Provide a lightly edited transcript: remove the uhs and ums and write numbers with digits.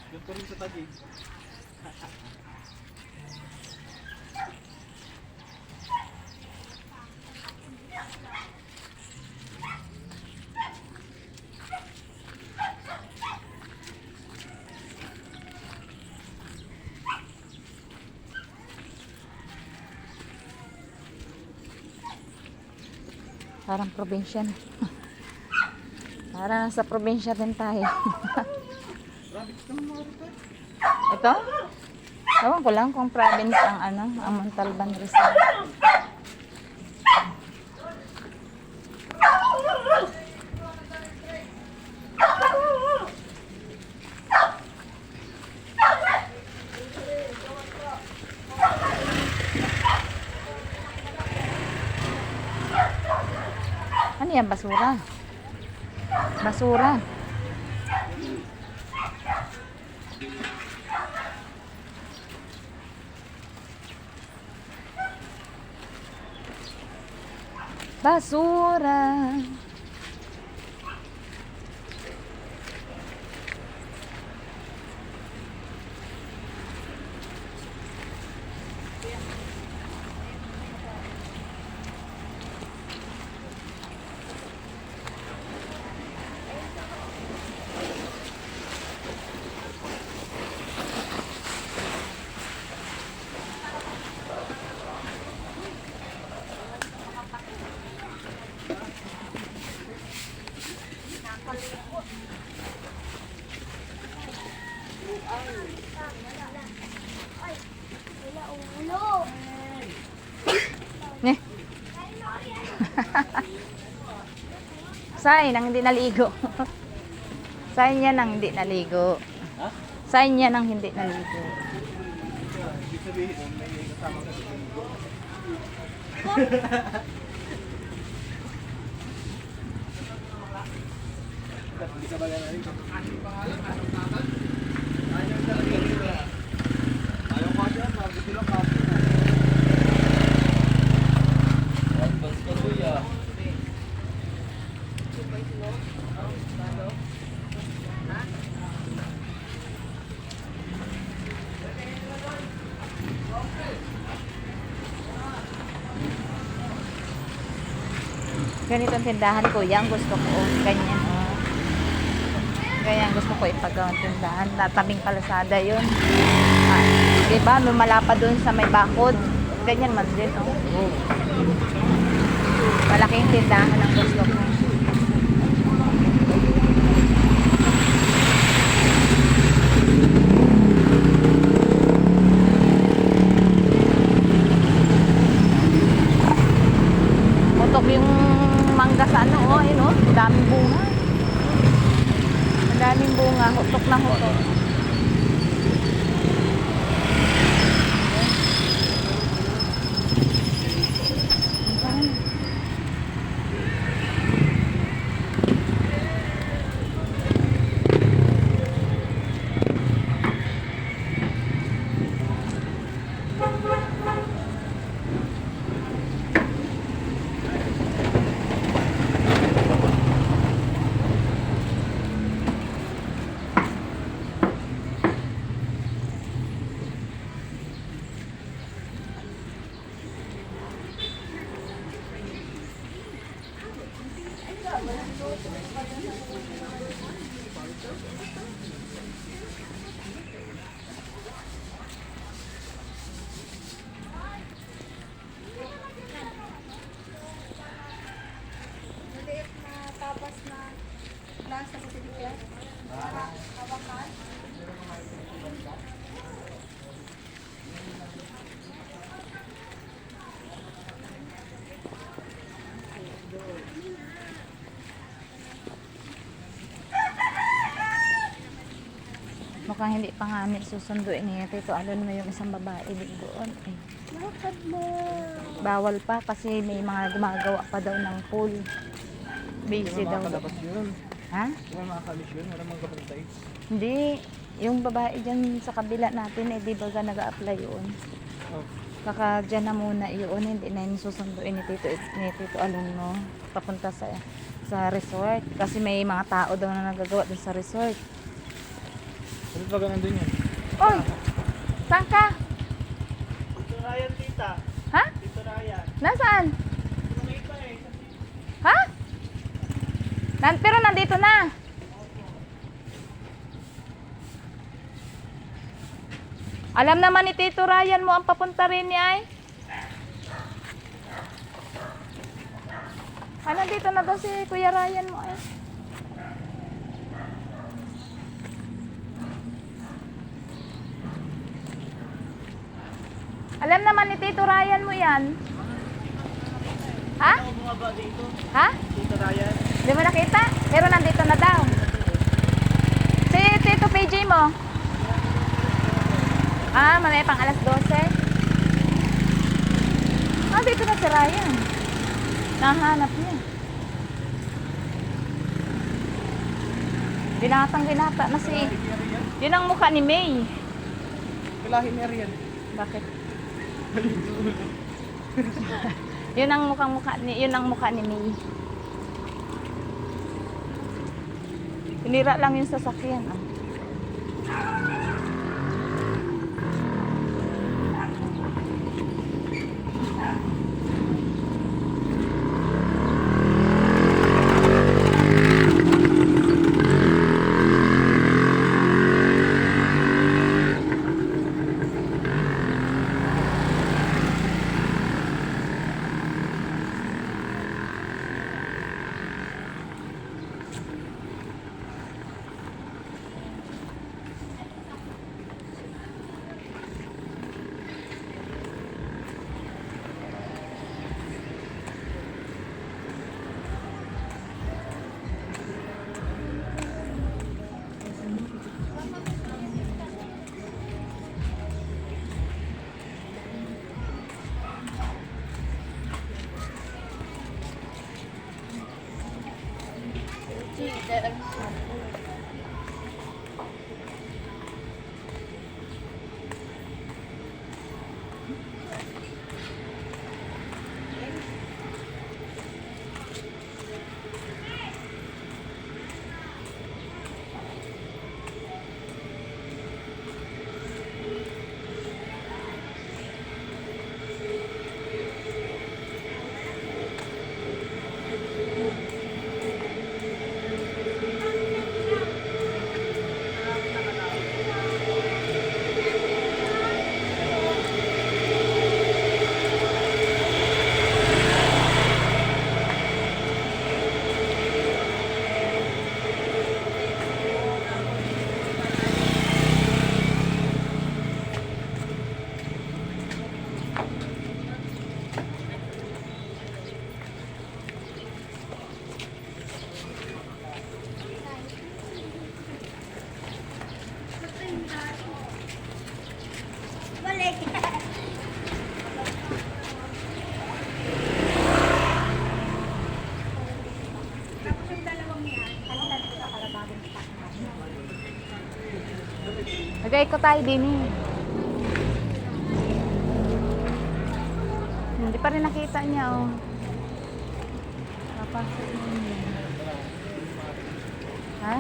Yung pa rin sa Taguig. Parang probinsya na. Parang sa probinsya din tayo. Ito? Ewan ko lang kung province ang ang Montalban Rizal. Ano yan? Basura. Basura. Basura. Ne. Sign ang hindi naligo. Sign yan ang hindi naligo. Ha? Sign yan ang hindi naligo. Ibig sabihin, may kasama ka sa Taguig. Hindi ka ba gano'n? Ayaw ko dyan, sabi sila kapo. Basta kuya. Ganitong tindahan kuya ang gusto ko. Ganyan oh. Ganyan gusto ko ipagawa tindahan. Tabing kalsada yun. Ah, diba? Lumalapa dun sa may bakod. Ganyan man din oh. Malaking tindahan ang gusto ko. Mutok yung mangga sa ano, oh, yun, oh. Daming bunga. Ang daming bunga, hutok na hutok. Mukhang hindi pa nga namin susunduin niya. Ito, alon mo yung isang babae doon. Eh. Lakad mo. Bawal pa kasi may mga gumagawa pa daw ng pool. Busy daw. Dapat yun. Ha? Wala makakalis yun, wala mga kapantay. Hindi. Yung babae dyan sa kabila natin, eh, di ba nag-a-apply yun? Oh. Baka dyan na muna iyon, hindi na yun susunduin ni Tito Alon, no? Papunta sa resort. Kasi may mga tao daw na nagagawa dun sa resort. Ano ba nandun yan? Oy! Saan ka? Dito Ryan, tita. Ha? Dito Ryan. Nasaan? Tumay pa eh. Ha? Pero nandito na. Alam naman ni Tito Ryan mo ang papunta rin niya ay. Nandito na daw si Kuya Ryan mo ay. Alam naman ni Tito Ryan mo yan. Ha? Ako bumaba dito. Ha? Dito Ryan. Di mo nakita? Pero nandito na daw. Si Tito PJ mo? Mamaya pang alas 12. Dito na si Ryan. Nahanap niya. Binata na si... Yun ang mukha ni May. Kalahin ni Arian. Bakit? Yun ang mukha ni May. Tinira lang yung sasakyan. Lagay ko tayo din eh. Hindi pa rin nakita niya oh. Papasok niya. Ha?